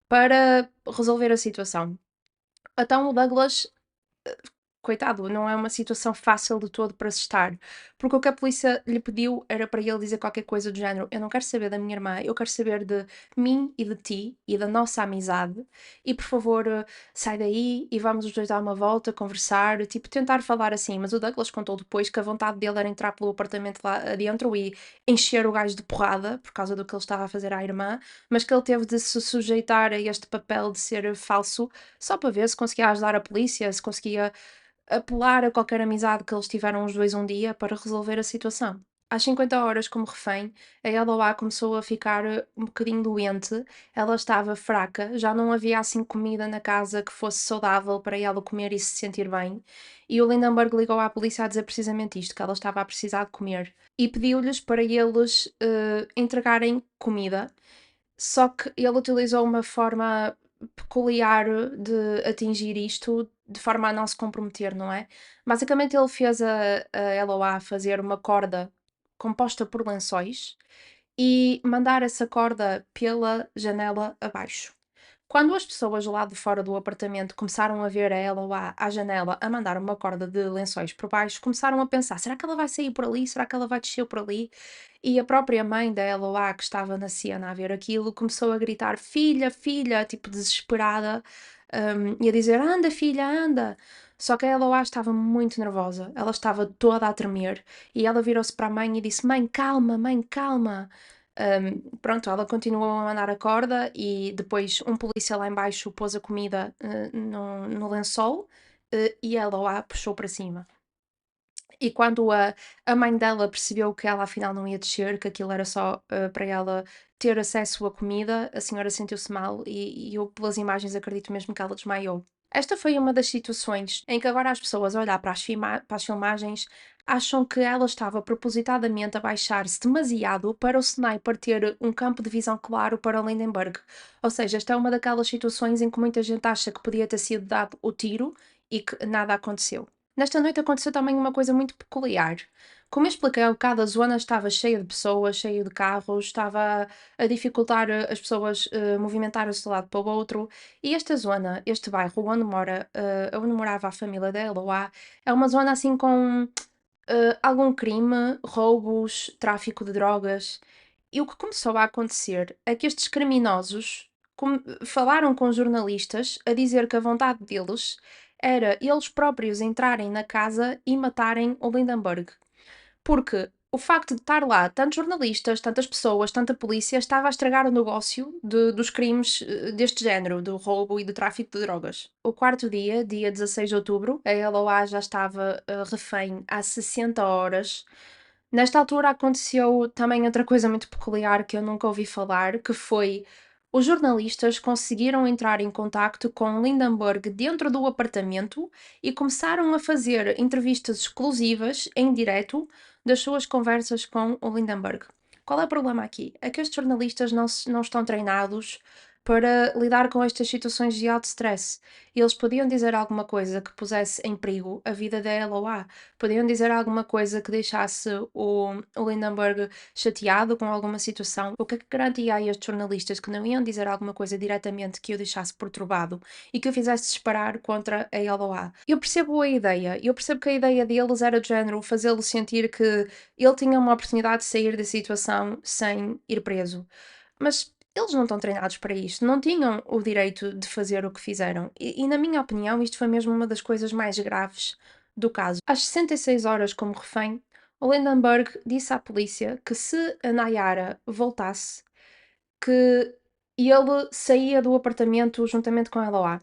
para resolver a situação. Então o Douglas, coitado, não é uma situação fácil de todo para se estar, porque o que a polícia lhe pediu era para ele dizer qualquer coisa do género: eu não quero saber da minha irmã, eu quero saber de mim e de ti e da nossa amizade, e por favor, sai daí e vamos os dois dar uma volta, conversar, tipo, tentar falar assim. Mas o Douglas contou depois que a vontade dele era entrar pelo apartamento lá adentro e encher o gajo de porrada por causa do que ele estava a fazer à irmã, mas que ele teve de se sujeitar a este papel de ser falso só para ver se conseguia ajudar a polícia, se conseguia apelar a qualquer amizade que eles tiveram os dois um dia para resolver a situação. Às 50 horas, como refém, a Eloá começou a ficar um bocadinho doente, ela estava fraca, já não havia assim comida na casa que fosse saudável para ela comer e se sentir bem, e o Lindenberg ligou à polícia a dizer precisamente isto, que ela estava a precisar de comer, e pediu-lhes para eles entregarem comida, só que ele utilizou uma forma peculiar de atingir isto, de forma a não se comprometer, não é? Basicamente, ele fez a Eloá fazer uma corda composta por lençóis e mandar essa corda pela janela abaixo. Quando as pessoas lá de fora do apartamento começaram a ver a ela lá à janela a mandar uma corda de lençóis por baixo, começaram a pensar: será que ela vai sair por ali? Será que ela vai descer por ali? E a própria mãe da ela lá, que estava na cena a ver aquilo, começou a gritar: filha, filha, tipo desesperada, e a dizer: anda, filha, anda. Só que a ela lá estava muito nervosa, ela estava toda a tremer e ela virou-se para a mãe e disse: mãe, calma. Pronto, ela continuou a mandar a corda e depois um polícia lá embaixo pôs a comida no lençol e ela lá puxou para cima. E quando a mãe dela percebeu que ela afinal não ia descer, que aquilo era só para ela ter acesso à comida, a senhora sentiu-se mal e eu, pelas imagens, acredito mesmo que ela desmaiou. Esta foi uma das situações em que agora as pessoas a olhar para as filmagens acham que ela estava propositadamente a baixar-se demasiado para o sniper ter um campo de visão claro para o Lindenberg. Ou seja, esta é uma daquelas situações em que muita gente acha que podia ter sido dado o tiro e que nada aconteceu. Nesta noite aconteceu também uma coisa muito peculiar. Como eu expliquei há bocado, a zona estava cheia de pessoas, cheia de carros, estava a dificultar as pessoas movimentarem-se de um lado para o outro. E esta zona, este bairro onde morava a família da Eloá, é uma zona assim com algum crime, roubos, tráfico de drogas. E o que começou a acontecer é que estes criminosos falaram com jornalistas a dizer que a vontade deles era eles próprios entrarem na casa e matarem o Lindenberg. Porque o facto de estar lá tantos jornalistas, tantas pessoas, tanta polícia, estava a estragar o negócio dos crimes deste género, do roubo e do tráfico de drogas. O quarto dia, dia 16 de outubro, a LOA já estava refém há 60 horas Nesta altura aconteceu também outra coisa muito peculiar que eu nunca ouvi falar, que foi os jornalistas conseguiram entrar em contacto com Lindenberg dentro do apartamento e começaram a fazer entrevistas exclusivas em direto das suas conversas com o Lindenberg. Qual é o problema aqui? É que estes jornalistas não estão treinados para lidar com estas situações de alto stress. Eles podiam dizer alguma coisa que pusesse em perigo a vida da LOA, podiam dizer alguma coisa que deixasse o Lindenberg chateado com alguma situação. O que é que garantia a estes jornalistas que não iam dizer alguma coisa diretamente que o deixasse perturbado e que o fizesse disparar contra a LOA? Eu percebo a ideia, eu percebo que a ideia deles era de género fazê-lo sentir que ele tinha uma oportunidade de sair da situação sem ir preso. Mas eles não estão treinados para isto, não tinham o direito de fazer o que fizeram. E na minha opinião, isto foi mesmo uma das coisas mais graves do caso. Às 66 horas como refém, o Lindenberg disse à polícia que se a Nayara voltasse, que ele saía do apartamento juntamente com a Eloá.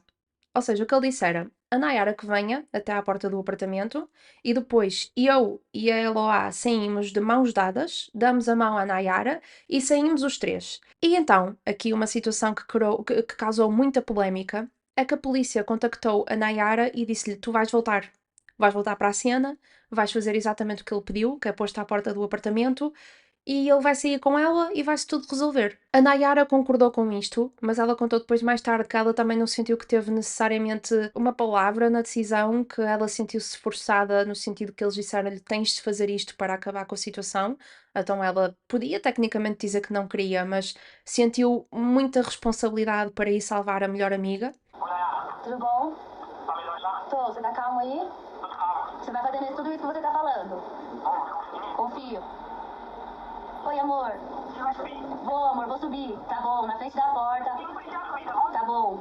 Ou seja, o que ele disse era: a Nayara que venha até à porta do apartamento e depois eu e a Eloá saímos de mãos dadas, damos a mão à Nayara e saímos os três. E então, aqui uma situação que causou muita polémica é que a polícia contactou a Nayara e disse-lhe: tu vais voltar. Vais voltar para a cena, vais fazer exatamente o que ele pediu, que é posto à porta do apartamento, e ele vai sair com ela e vai-se tudo resolver. A Nayara concordou com isto, mas ela contou depois mais tarde que ela também não sentiu que teve necessariamente uma palavra na decisão, que ela sentiu-se forçada no sentido que eles disseram-lhe tens de fazer isto para acabar com a situação. Então ela podia tecnicamente dizer que não queria, mas sentiu muita responsabilidade para ir salvar a melhor amiga. Tudo bom? Tô, você tá calmo aí? Você vai fazer mesmo tudo isso que você tá falando? Confio. Oi, amor. Vou, amor, vou subir. Tá bom, na frente da porta. Tá bom.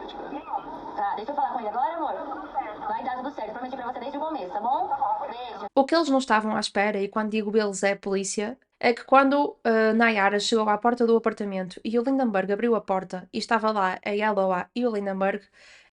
Tá, deixa eu falar com ele agora, amor. Vai dar tudo certo, prometi pra você desde o começo, tá bom? Beijo. O que eles não estavam à espera, e quando digo eles é a polícia, é que quando a Nayara chegou à porta do apartamento e o Lindenberg abriu a porta e estava lá a Yellowa e o Lindenberg,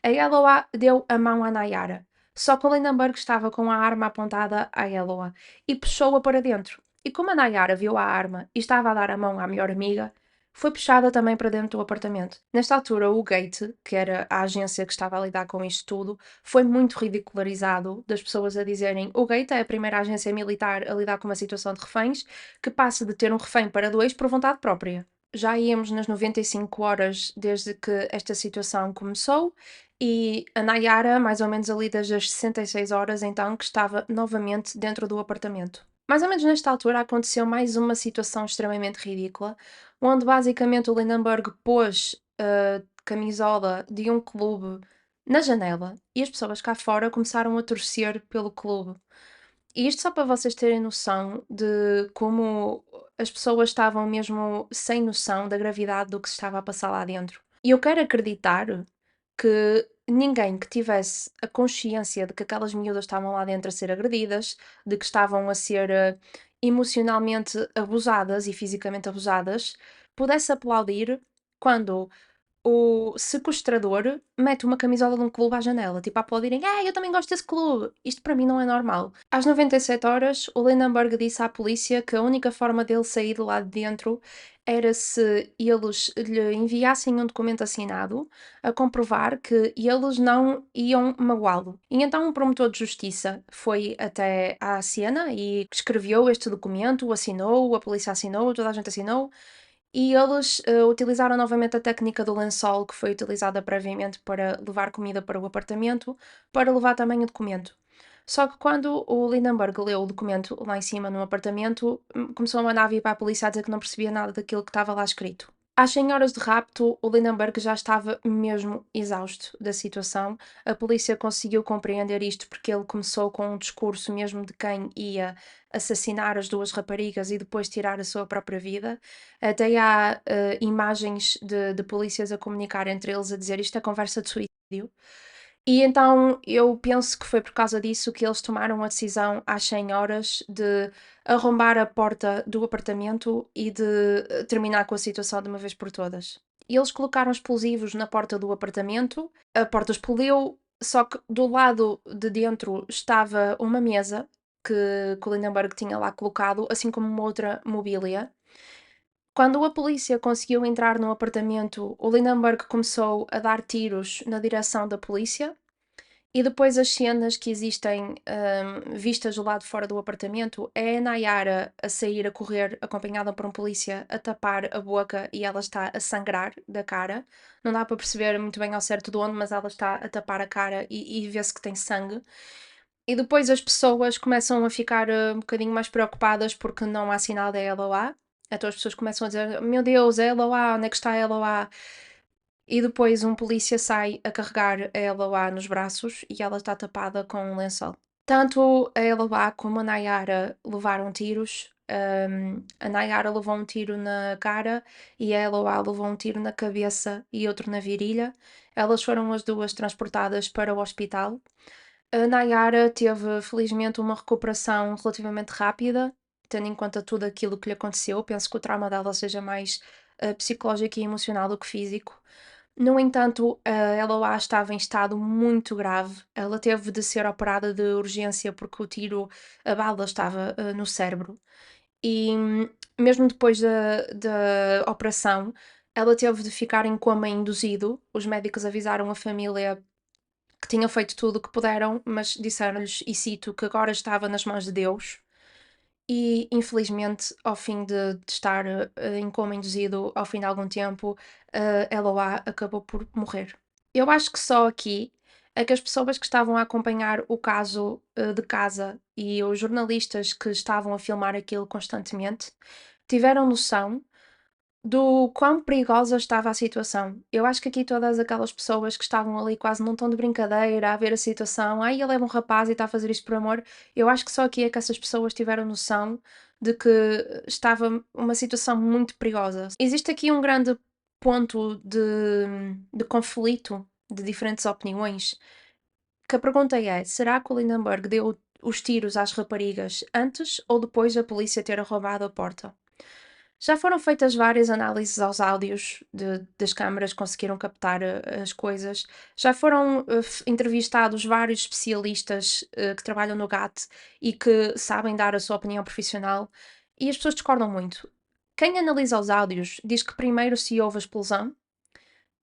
a Yellowa deu a mão à Nayara. Só que o Lindenberg estava com a arma apontada à Yellowa e puxou-a para dentro. E como a Nayara viu a arma e estava a dar a mão à melhor amiga, foi puxada também para dentro do apartamento. Nesta altura, o Gate, que era a agência que estava a lidar com isto tudo, foi muito ridicularizado das pessoas a dizerem o Gate é a primeira agência militar a lidar com uma situação de reféns que passa de ter um refém para dois por vontade própria. Já íamos nas 95 horas desde que esta situação começou e a Nayara, mais ou menos ali desde as 66 horas, então, que estava novamente dentro do apartamento. Mais ou menos nesta altura aconteceu mais uma situação extremamente ridícula, onde basicamente o Lindenberg pôs a camisola de um clube na janela e as pessoas cá fora começaram a torcer pelo clube. E isto só para vocês terem noção de como as pessoas estavam mesmo sem noção da gravidade do que se estava a passar lá dentro. E eu quero acreditar que ninguém que tivesse a consciência de que aquelas miúdas estavam lá dentro a ser agredidas, de que estavam a ser emocionalmente abusadas e fisicamente abusadas, pudesse aplaudir quando o sequestrador mete uma camisola de um clube à janela, tipo a aplaudirem, eu também gosto desse clube. Isto para mim não é normal. Às 97 horas, o Lindenberg disse à polícia que a única forma dele sair de lá de dentro era se eles lhe enviassem um documento assinado a comprovar que eles não iam magoá-lo. E então um promotor de justiça foi até à cena e escreveu este documento, o assinou, a polícia assinou, toda a gente assinou, e eles utilizaram novamente a técnica do lençol que foi utilizada previamente para levar comida para o apartamento, para levar também o documento. Só que quando o Lindenberg leu o documento lá em cima no apartamento, começou a mandar vir para a polícia a dizer que não percebia nada daquilo que estava lá escrito. Às 100 horas de rapto, o Lindenberg já estava mesmo exausto da situação. A polícia conseguiu compreender isto porque ele começou com um discurso mesmo de quem ia assassinar as duas raparigas e depois tirar a sua própria vida. Até há imagens de polícias a comunicar entre eles a dizer isto é conversa de suicídio. E então eu penso que foi por causa disso que eles tomaram a decisão às 100 horas de arrombar a porta do apartamento e de terminar com a situação de uma vez por todas. E eles colocaram explosivos na porta do apartamento, a porta explodiu, só que do lado de dentro estava uma mesa que o Lindenberg tinha lá colocado, assim como uma outra mobília. Quando a polícia conseguiu entrar no apartamento, o Lindenberg começou a dar tiros na direção da polícia. E depois as cenas que existem vistas do lado de fora do apartamento é a Nayara a sair a correr, acompanhada por um polícia, a tapar a boca e ela está a sangrar da cara. Não dá para perceber muito bem ao certo de onde, mas ela está a tapar a cara e vê-se que tem sangue. E depois as pessoas começam a ficar um bocadinho mais preocupadas porque não há sinal da LOA. Então as pessoas começam a dizer: Meu Deus, a LOA, onde é que está a LOA? E depois um polícia sai a carregar a LOA nos braços e ela está tapada com um lençol. Tanto a LOA como a Nayara levaram tiros. A Nayara levou um tiro na cara e a LOA levou um tiro na cabeça e outro na virilha. Elas foram as duas transportadas para o hospital. A Nayara teve, felizmente, uma recuperação relativamente rápida, tendo em conta tudo aquilo que lhe aconteceu. Penso que o trauma dela seja mais psicológico e emocional do que físico. No entanto, a LOA estava em estado muito grave. Ela teve de ser operada de urgência porque a bala estava no cérebro. E mesmo depois da operação, ela teve de ficar em coma induzido. Os médicos avisaram a família que tinham feito tudo o que puderam, mas disseram-lhes, e cito, que agora estava nas mãos de Deus. E infelizmente, ao fim de estar em coma induzido, ao fim de algum tempo, LOA acabou por morrer. Eu acho que só aqui é que as pessoas que estavam a acompanhar o caso de casa e os jornalistas que estavam a filmar aquilo constantemente tiveram noção do quão perigosa estava a situação. Eu acho que aqui todas aquelas pessoas que estavam ali quase num tom de brincadeira a ver a situação, ai, ele é um rapaz e está a fazer isto por amor, eu acho que só aqui é que essas pessoas tiveram noção de que estava uma situação muito perigosa. Existe aqui um grande ponto de conflito de diferentes opiniões, que a pergunta é, será que o Lindenberg deu os tiros às raparigas antes ou depois da polícia ter arrombado a porta? Já foram feitas várias análises aos áudios das câmaras, conseguiram captar as coisas. Já foram entrevistados vários especialistas que trabalham no GAT e que sabem dar a sua opinião profissional e as pessoas discordam muito. Quem analisa os áudios diz que primeiro se houve a explosão,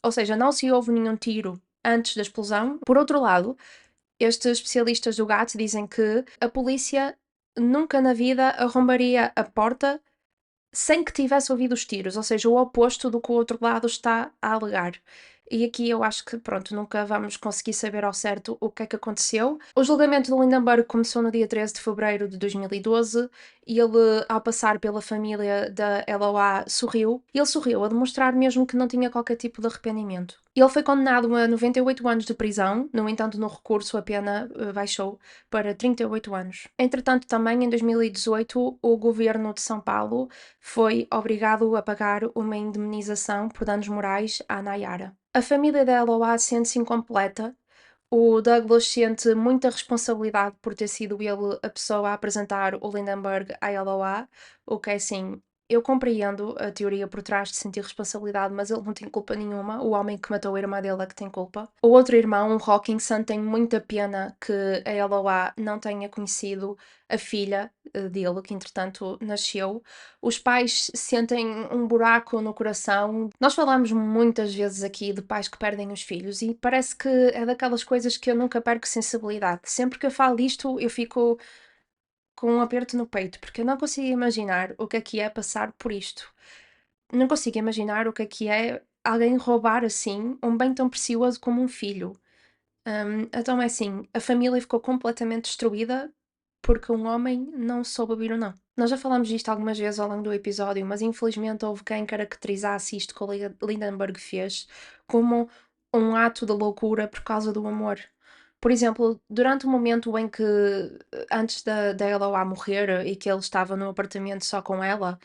ou seja, não se houve nenhum tiro antes da explosão. Por outro lado, estes especialistas do GAT dizem que a polícia nunca na vida arrombaria a porta sem que tivesse ouvido os tiros, ou seja, o oposto do que o outro lado está a alegar. E aqui eu acho que, pronto, nunca vamos conseguir saber ao certo o que é que aconteceu. O julgamento do Lindenberg começou no dia 13 de fevereiro de 2012 e ele, ao passar pela família da LOA, sorriu. Ele sorriu a demonstrar mesmo que não tinha qualquer tipo de arrependimento. Ele foi condenado a 98 anos de prisão, no entanto, no recurso a pena baixou para 38 anos. Entretanto, também em 2018, o governo de São Paulo foi obrigado a pagar uma indemnização por danos morais à Nayara. A família da LOA sente-se incompleta. O Douglas sente muita responsabilidade por ter sido ele a pessoa a apresentar o Lindenberg à LOA, o que é assim, eu compreendo a teoria por trás de sentir responsabilidade, mas ele não tem culpa nenhuma. O homem que matou a irmã dele é que tem culpa. O outro irmão, o Hawkinson, tem muita pena que a LOA não tenha conhecido a filha dele, que entretanto nasceu. Os pais sentem um buraco no coração. Nós falamos muitas vezes aqui de pais que perdem os filhos e parece que é daquelas coisas que eu nunca perco sensibilidade. Sempre que eu falo disto, eu fico com um aperto no peito, porque eu não consigo imaginar o que é passar por isto. Não consigo imaginar o que é alguém roubar assim um bem tão precioso como um filho. Então é assim, a família ficou completamente destruída porque um homem não soube ouvir ou não. Nós já falámos disto algumas vezes ao longo do episódio, mas infelizmente houve quem caracterizasse isto que o Lindenberg fez como um ato de loucura por causa do amor. Por exemplo, durante o momento em que, antes da Ella morrer e que ele estava no apartamento só com ela,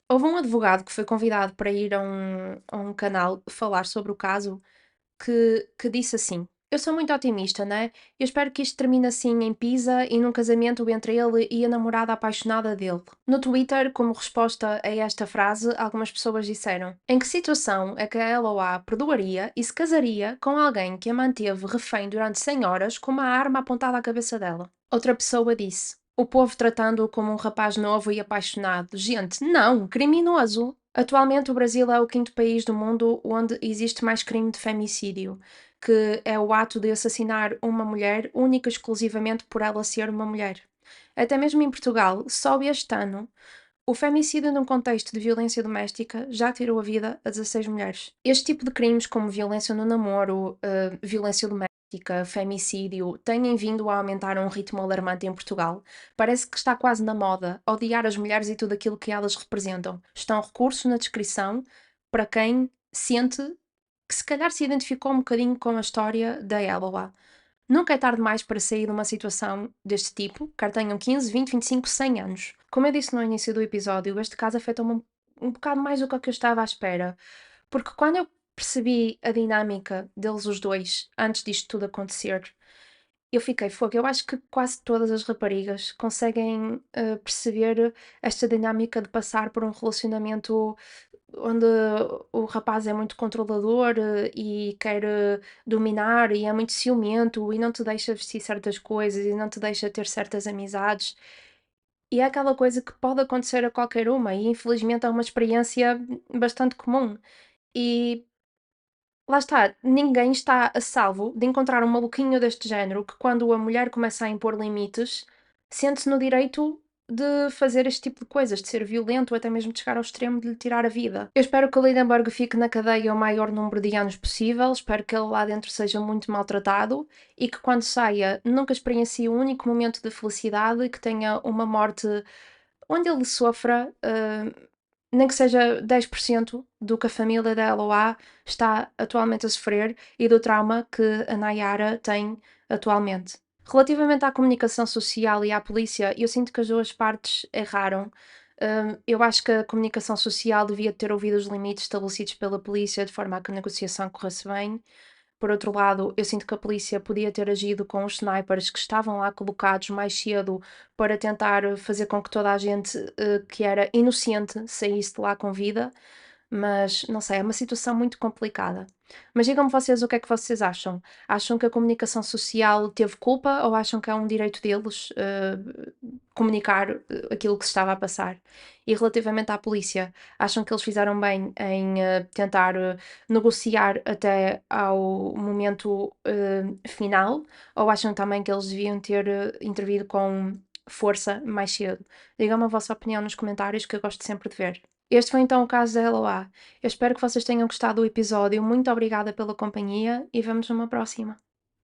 houve um advogado que foi convidado para ir a um canal falar sobre o caso que disse assim: Eu sou muito otimista, né? Eu espero que isto termine assim em Pisa e num casamento entre ele e a namorada apaixonada dele. No Twitter, como resposta a esta frase, algumas pessoas disseram: Em que situação é que a LOA perdoaria e se casaria com alguém que a manteve refém durante 100 horas com uma arma apontada à cabeça dela? Outra pessoa disse: O povo tratando-o como um rapaz novo e apaixonado. Gente, não, criminoso. Atualmente, o Brasil é o quinto país do mundo onde existe mais crime de femicídio, que é o ato de assassinar uma mulher única e exclusivamente por ela ser uma mulher. Até mesmo em Portugal, só este ano, o femicídio num contexto de violência doméstica já tirou a vida a 16 mulheres. Este tipo de crimes, como violência no namoro, violência doméstica, femicídio, têm vindo a aumentar a um ritmo alarmante em Portugal. Parece que está quase na moda odiar as mulheres e tudo aquilo que elas representam. Estão recursos na descrição para quem sente que se calhar se identificou um bocadinho com a história da Eloá. Nunca é tarde demais para sair de uma situação deste tipo, quer tenham 15, 20, 25, 100 anos. Como eu disse no início do episódio, este caso afetou-me um bocado mais do que eu estava à espera, porque quando eu percebi a dinâmica deles os dois antes disto tudo acontecer, eu fiquei fogo. Eu acho que quase todas as raparigas conseguem perceber esta dinâmica de passar por um relacionamento onde o rapaz é muito controlador e quer dominar e é muito ciumento e não te deixa vestir certas coisas e não te deixa ter certas amizades. E é aquela coisa que pode acontecer a qualquer uma, e infelizmente é uma experiência bastante comum. E lá está, ninguém está a salvo de encontrar um maluquinho deste género que, quando a mulher começa a impor limites, sente-se no direito de fazer este tipo de coisas, de ser violento ou até mesmo de chegar ao extremo de lhe tirar a vida. Eu espero que o Lindenberg fique na cadeia o maior número de anos possível, espero que ele lá dentro seja muito maltratado e que, quando saia, nunca experiencie um único momento de felicidade e que tenha uma morte onde ele sofra, nem que seja 10% do que a família da Eloá está atualmente a sofrer e do trauma que a Nayara tem atualmente. Relativamente à comunicação social e à polícia, eu sinto que as duas partes erraram. Eu acho que a comunicação social devia ter ouvido os limites estabelecidos pela polícia de forma a que a negociação corresse bem. Por outro lado, eu sinto que a polícia podia ter agido com os snipers que estavam lá colocados mais cedo para tentar fazer com que toda a gente que era inocente saísse de lá com vida, mas não sei, é uma situação muito complicada. Mas digam-me vocês o que é que vocês acham? Acham que a comunicação social teve culpa ou acham que é um direito deles comunicar aquilo que se estava a passar? E relativamente à polícia, acham que eles fizeram bem em tentar negociar até ao momento final, ou acham também que eles deviam ter intervido com força mais cedo? Digam-me a vossa opinião nos comentários, que eu gosto sempre de ver. Este foi então o caso da Eloá. Eu espero que vocês tenham gostado do episódio. Muito obrigada pela companhia e vemos numa próxima.